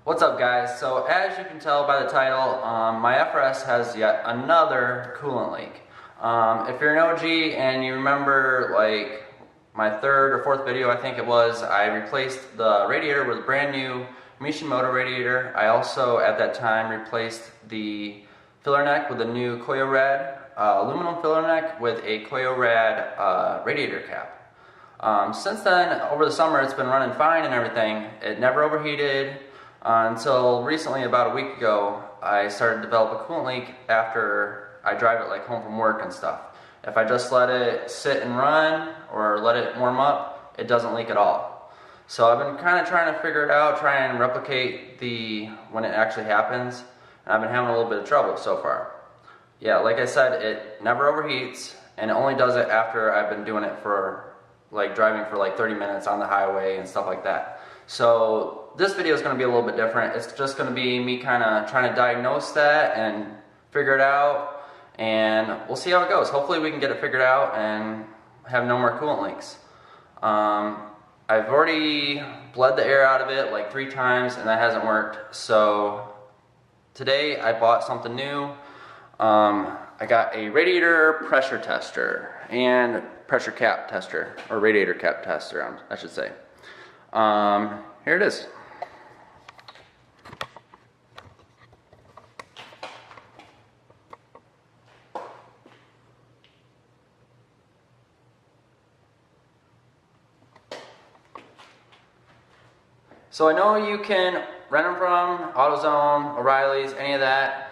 What's up, guys? So as you can tell by the title, my FRS has yet another coolant leak. If you're an OG and you remember like my third or fourth video, I think it was, I replaced the radiator with a brand new Mishimoto radiator. I also at that time replaced the filler neck with a new Koyorad aluminum filler neck with a Koyorad radiator cap. Since then, over the summer, it's been running fine and everything. It never overheated until recently, about a week ago, I started to develop a coolant leak after I drive it like home from work and stuff. If I just let it sit and run or let it warm up, it doesn't leak at all. So I've been kind of trying to figure it out, try and replicate when it actually happens, and I've been having a little bit of trouble so far. Yeah, like I said, it never overheats, and it only does it after I've been doing it for like driving for like 30 minutes on the highway and stuff like that. So this video is going to be a little bit different. It's just going to be me kind of trying to diagnose that and figure it out, and we'll see how it goes. Hopefully we can get it figured out and have no more coolant leaks. I've already bled the air out of it like 3 times and that hasn't worked. So today I bought something new. I got a radiator pressure tester and pressure cap tester, or radiator cap tester, I should say. Here it is. So I know you can rent them from AutoZone, O'Reilly's, any of that.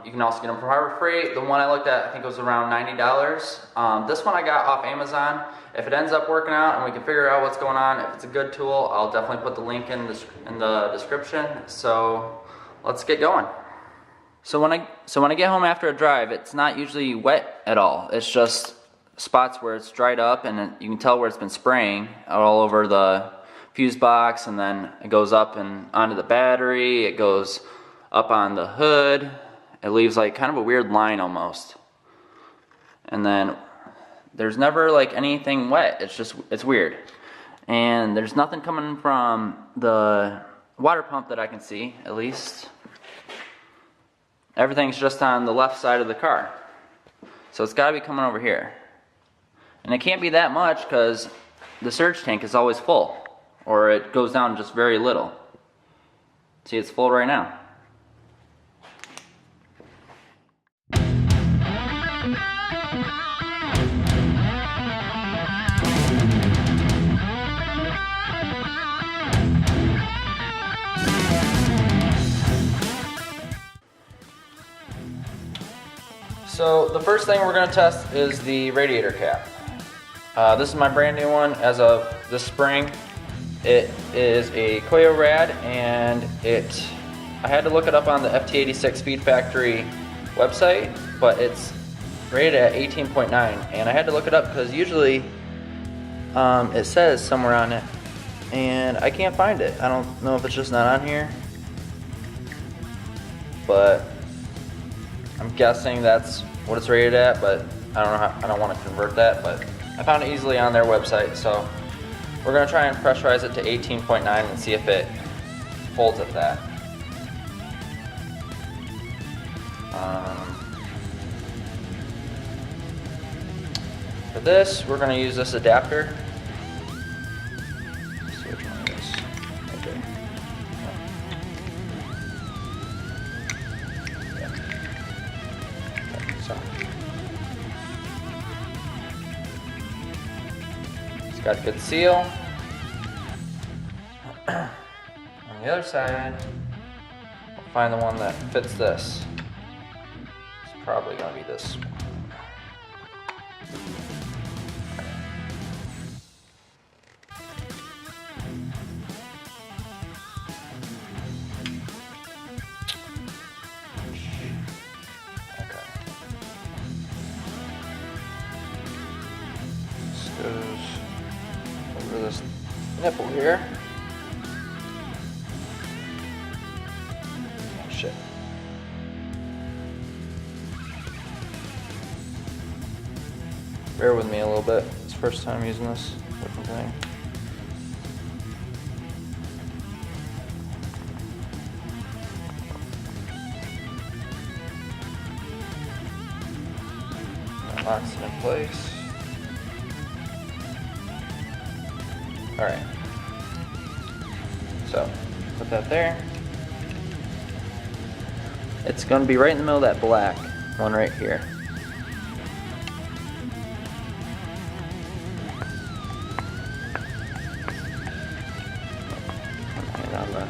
You can also get them from Harbor Freight. The one I looked at, I think it was around $90. This one I got off Amazon. If it ends up working out and we can figure out what's going on, if it's a good tool, I'll definitely put the link in the description. So let's get going. So when I get home after a drive, it's not usually wet at all. It's just spots where it's dried up, and you can tell where it's been spraying all over the fuse box, and then it goes up and onto the battery. It goes up on the hood. It leaves like kind of a weird line almost. And then there's never like anything wet. It's weird. And there's nothing coming from the water pump that I can see, at least. Everything's just on the left side of the car. So it's gotta be coming over here. And it can't be that much because the surge tank is always full, or it goes down just very little. See, it's full right now. So the first thing we're going to test is the radiator cap. This is my brand new one as of this spring. It is a Koyorad, and I had to look it up on the FT86 Speed Factory website, but it's rated at 18.9, and I had to look it up because usually it says somewhere on it, and I can't find it. I don't know if it's just not on here, but I'm guessing that's what it's rated at, but I don't know how, I don't want to convert that, but I found it easily on their website. So we're going to try and pressurize it to 18.9 and see if it holds at that. For this, we're going to use this adapter. Let's see which one it is. Okay. So it's got a good seal. On the other side, we'll find the one that fits this. It's probably going to be this one. Goes over this nipple here. Oh shit. Bear with me a little bit. It's the first time using this looking thing. Locks it in place. Alright. So, put that there. It's going to be right in the middle of that black one right here. And on the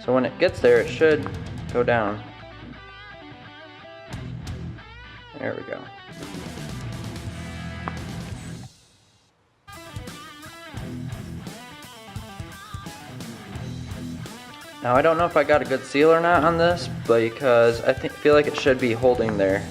so when it gets there, it should go down. There we go. Now I don't know if I got a good seal or not on this, because I feel like it should be holding there,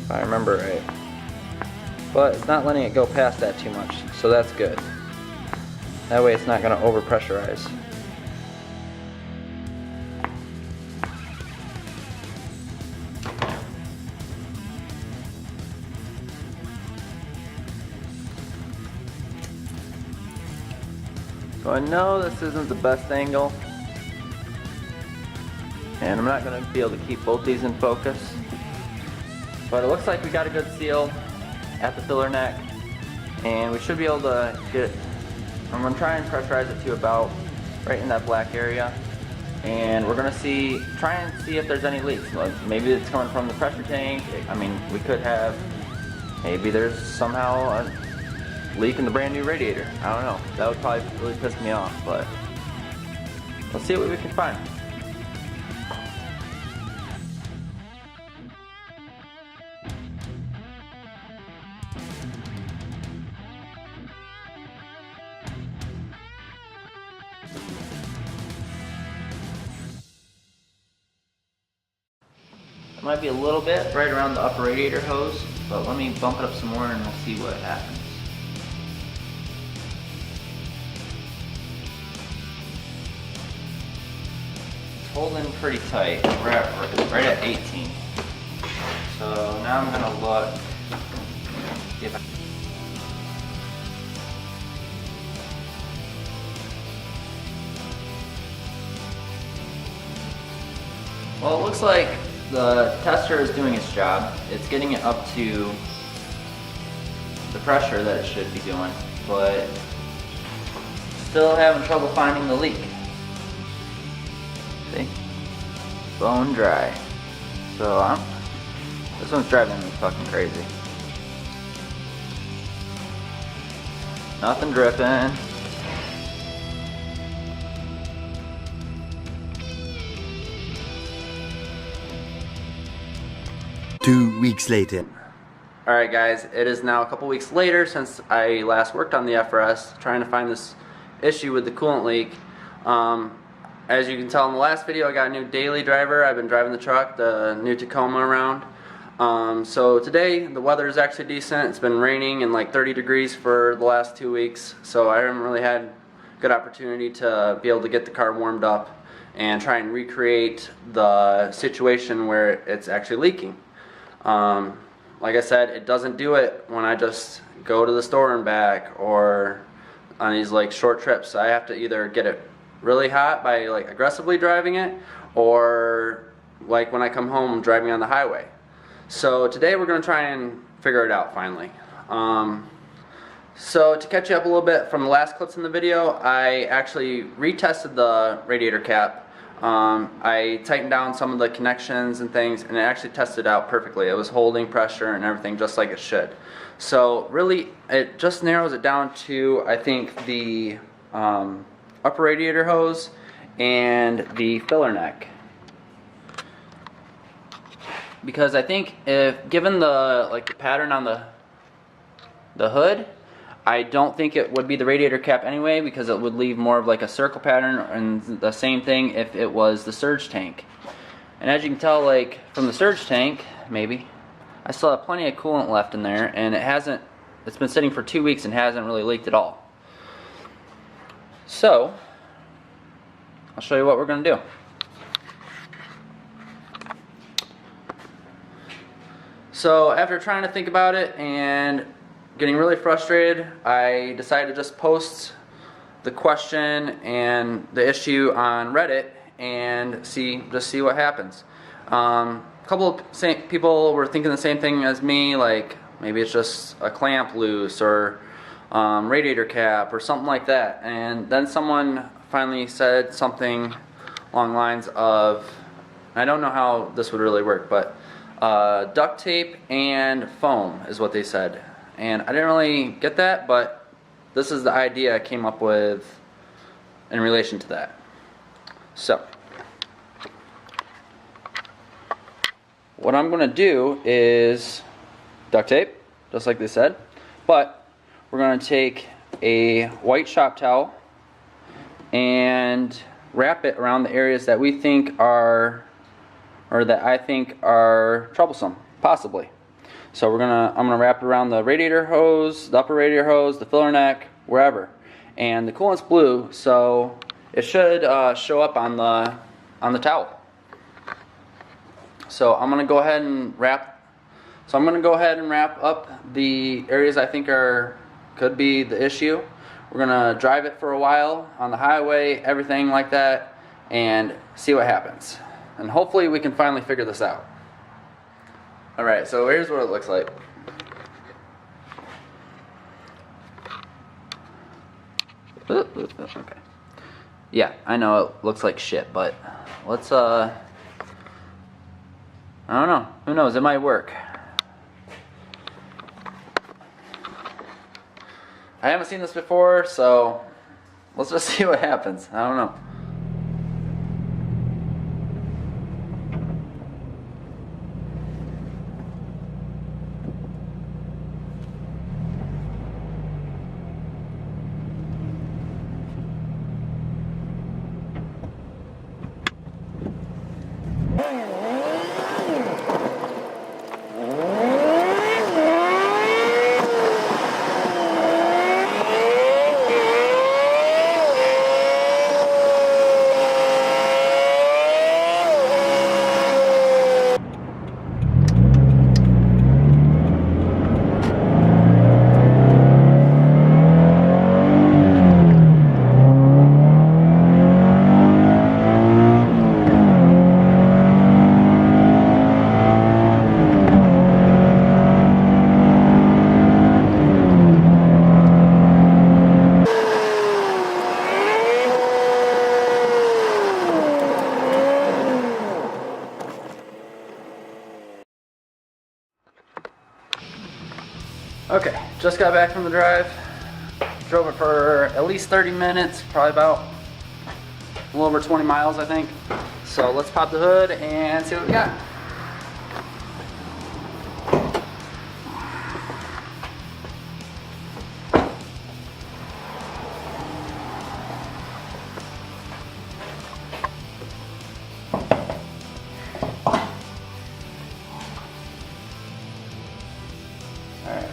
if I remember right. But it's not letting it go past that too much, so that's good. That way it's not going to over pressurize. So I know this isn't the best angle, and I'm not going to be able to keep both these in focus, but it looks like we got a good seal at the filler neck, and we should be able to get it. I'm going to try and pressurize it to about right in that black area, and we're going to try and see if there's any leaks. Maybe it's coming from the pressure tank. I mean, we could have, maybe there's somehow a leak in the brand new radiator. I don't know. That would probably really piss me off, but let's see what we can find. It might be a little bit right around the upper radiator hose, but let me bump it up some more and we'll see what happens. Holding pretty tight. We're at right at 18. So now I'm gonna look. Well, it looks like the tester is doing its job. It's getting it up to the pressure that it should be doing, but still having trouble finding the leak. See? Bone dry. So this one's driving me fucking crazy. Nothing dripping. Two weeks later. Alright guys, it is now a couple weeks later since I last worked on the FRS, trying to find this issue with the coolant leak. As you can tell in the last video, I got a new daily driver. I've been driving the truck, the new Tacoma around. So today the weather is actually decent. It's been raining and like 30 degrees for the last 2 weeks, so I haven't really had good opportunity to be able to get the car warmed up and try and recreate the situation where it's actually leaking. Like I said, it doesn't do it when I just go to the store and back, or on these like short trips. I have to either get it really hot by like aggressively driving it, or like when I come home driving on the highway. So today we're going to try and figure it out finally. So to catch you up a little bit from the last clips in the video, I actually retested the radiator cap. I tightened down some of the connections and things, and it actually tested out perfectly. It was holding pressure and everything just like it should. So really it just narrows it down to, I think, the upper radiator hose and the filler neck. Because I think if given the pattern on the hood, I don't think it would be the radiator cap anyway, because it would leave more of like a circle pattern, and the same thing if it was the surge tank. And as you can tell, like from the surge tank, maybe I still have plenty of coolant left in there, and it's been sitting for 2 weeks and hasn't really leaked at all. So I'll show you what we're going to do. So after trying to think about it and getting really frustrated, I decided to just post the question and the issue on Reddit and see what happens. A couple of people were thinking the same thing as me, like maybe it's just a clamp loose or radiator cap or something like that. And then someone finally said something along the lines of, I don't know how this would really work, but duct tape and foam is what they said. And I didn't really get that, but this is the idea I came up with in relation to that. So, what I'm going to do is duct tape, just like they said, but we're going to take a white shop towel and wrap it around the areas that we think are, or that I think are troublesome, possibly. So I'm gonna wrap it around the radiator hose, the upper radiator hose, the filler neck, wherever. And the coolant's blue, so it should show up on the towel. So I'm gonna go ahead and wrap. So I'm gonna go ahead and wrap up the areas I think could be the issue. We're gonna drive it for a while on the highway, everything like that, and see what happens. And hopefully we can finally figure this out. Alright, so here's what it looks like. Okay. Yeah, I know it looks like shit, but let's I don't know. Who knows? It might work. I haven't seen this before, so let's just see what happens. I don't know. Okay, just got back from the drive. Drove it for at least 30 minutes, probably about a little over 20 miles, I think. So let's pop the hood and see what we got. Alright.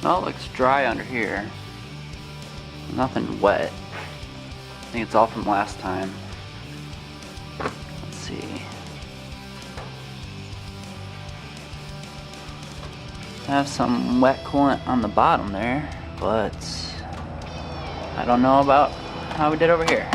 Well, it looks dry under here. Nothing wet. I think it's all from last time. Let's see. I have some wet coolant on the bottom there, but I don't know about how we did over here.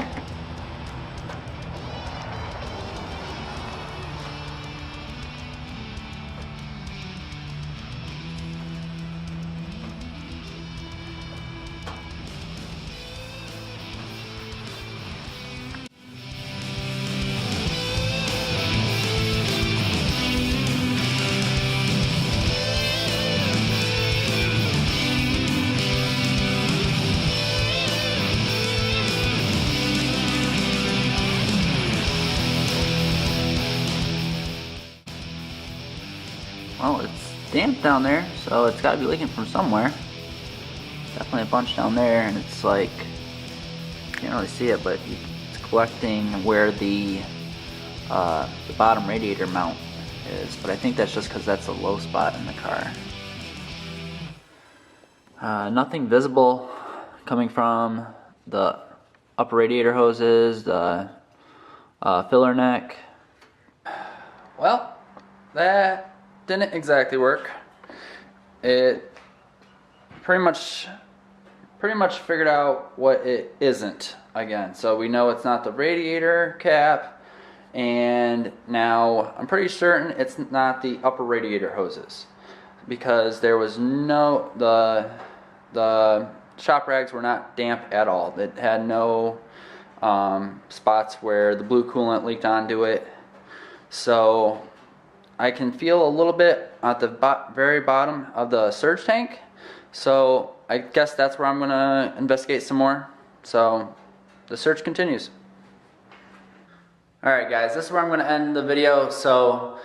Well, it's damp down there, so it's got to be leaking from somewhere. Definitely a bunch down there, and it's like, you can't really see it, but it's collecting where the bottom radiator mount is. But I think that's just because that's a low spot in the car. Nothing visible coming from the upper radiator hoses, the filler neck. Well, that didn't exactly work. It pretty much figured out what it isn't again. So we know it's not the radiator cap, and now I'm pretty certain it's not the upper radiator hoses, because there was no, the shop rags were not damp at all. It had no spots where the blue coolant leaked onto it. So I can feel a little bit at the very bottom of the surge tank. So I guess that's where I'm gonna investigate some more. So the search continues. Alright guys, this is where I'm gonna end the video. So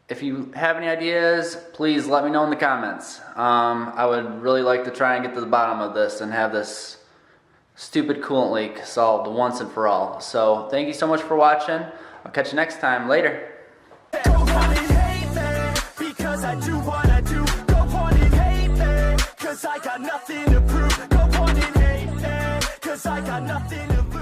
if you have any ideas, please let me know in the comments. I would really like to try and get to the bottom of this and have this stupid coolant leak solved once and for all. So thank you so much for watching. I'll catch you next time. Later. Go on and hate me, because I do what I do. Go on and hate me, cause I got nothing to prove. Go on and hate me, cause I got nothing to lose.